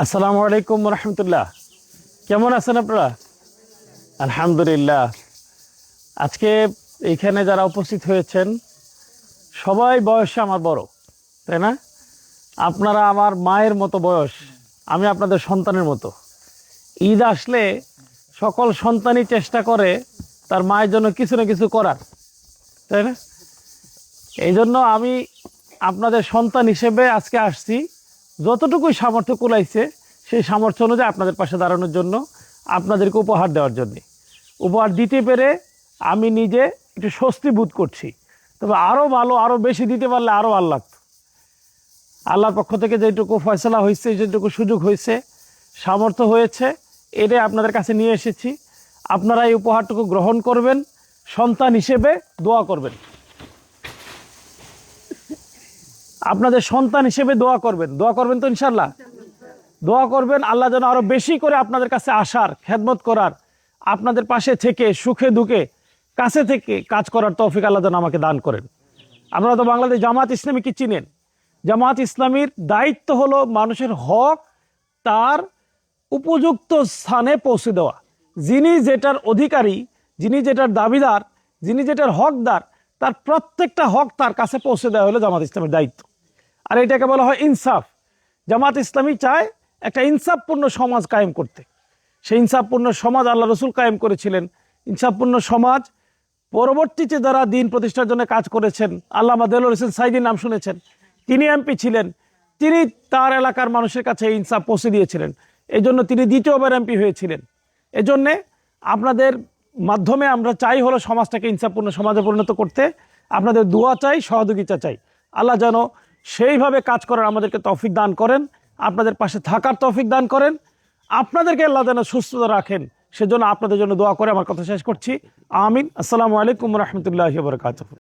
আসসালামু আলাইকুম রহমতুল্লাহ। কেমন আছেন আপনারা? আলহামদুলিল্লাহ। আজকে এইখানে যারা উপস্থিত হয়েছেন সবাই বয়সে আমার বড়, তাই না? আপনারা আমার মায়ের মতো বয়স, আমি আপনাদের সন্তানের মতো। ঈদ আসলে সকল সন্তানই চেষ্টা করে তার মায়ের জন্য কিছু না কিছু করার, তাই না? এই জন্য আমি আপনাদের সন্তান হিসেবে আজকে আসছি, যতটুকুই সামর্থ্য কুলাইছে সেই সামর্থ্য অনুযায়ী আপনাদের পাশে দাঁড়ানোর জন্য, আপনাদেরকে উপহার দেওয়ার জন্য। উপহার দিতে পেরে আমি নিজে একটু স্বস্তি বোধ করছি। তবে আরও ভালো, আরও বেশি দিতে পারলে আরও ভালো লাগতো। আল্লাহর পক্ষ থেকে যেটুকু ফয়সলা হয়েছে, যেটুকু সুযোগ হয়েছে, সামর্থ্য হয়েছে, এটাই আপনাদের কাছে নিয়ে এসেছি। আপনারা এই উপহারটুকু গ্রহণ করবেন, সন্তান হিসেবে দোয়া করবেন। আপনাদের সন্তান হিসেবে দোয়া করবেন। দোয়া করবেন তো ইনশাল্লাহ? দোয়া করবেন আল্লাহ যেন আরো বেশি করে আপনাদের কাছে আসার, খেদমত করার, আপনাদের পাশে থেকে সুখে দুঃখে কাছে থেকে কাজ করার তৌফিক আল্লাহ যেন আমাকে দান করেন। আপনারা তো বাংলাদেশ জামাত ইসলামী কি চিনেন? জামাত ইসলামীর দায়িত্ব হলো মানুষের হক তার উপযুক্ত স্থানে পৌঁছে দেওয়া। যিনি যেটার অধিকারী, যিনি যেটার দাবিদার, যিনি যেটার হকদার, তার প্রত্যেকটা হক তার কাছে পৌঁছে দেওয়া হলো জামাত ইসলামের দায়িত্ব। আর এটাকে বলা হয় ইনসাফ। জামাত ইসলামী চায় একটা ইনসাফপূর্ণ সমাজ কায়েম করতে। সেই ইনসাফপূর্ণ সমাজ আল্লাহ রসুল কায়েম করেছিলেন। ইনসাফপূর্ণ সমাজ পরবর্তীতে যারা দিন প্রতিষ্ঠার জন্য কাজ করেছেন, আল্লামা দেলোয়ার হোসেন সাঈদীর নাম শুনেছেন, তিনি এমপি ছিলেন, তিনি তার এলাকার মানুষের কাছে ইনসাফ পৌঁছে দিয়েছিলেন। এই জন্য তিনি দ্বিতীয়বার এমপি হয়েছিলেন। এজন্যে আপনাদের মাধ্যমে আমরা চাই হলো সমাজটাকে ইনসাফপূর্ণ সমাজে পরিণত করতে। আপনাদের দোয়া চাই, সহযোগিতা চাই। আল্লাহ যেন সেইভাবে কাজ করার আমাদেরকে তৌফিক দান করেন, আপনাদের পাশে থাকার তৌফিক দান করেন, আপনাদেরকে আল্লাহ যেন সুস্থতা রাখেন, সেজন্য আপনাদের জন্য দোয়া করে আমার কথা শেষ করছি। আমিন। আসসালামু আলাইকুম রহমতুল্লাহি ওয়া বারাকাতুহু।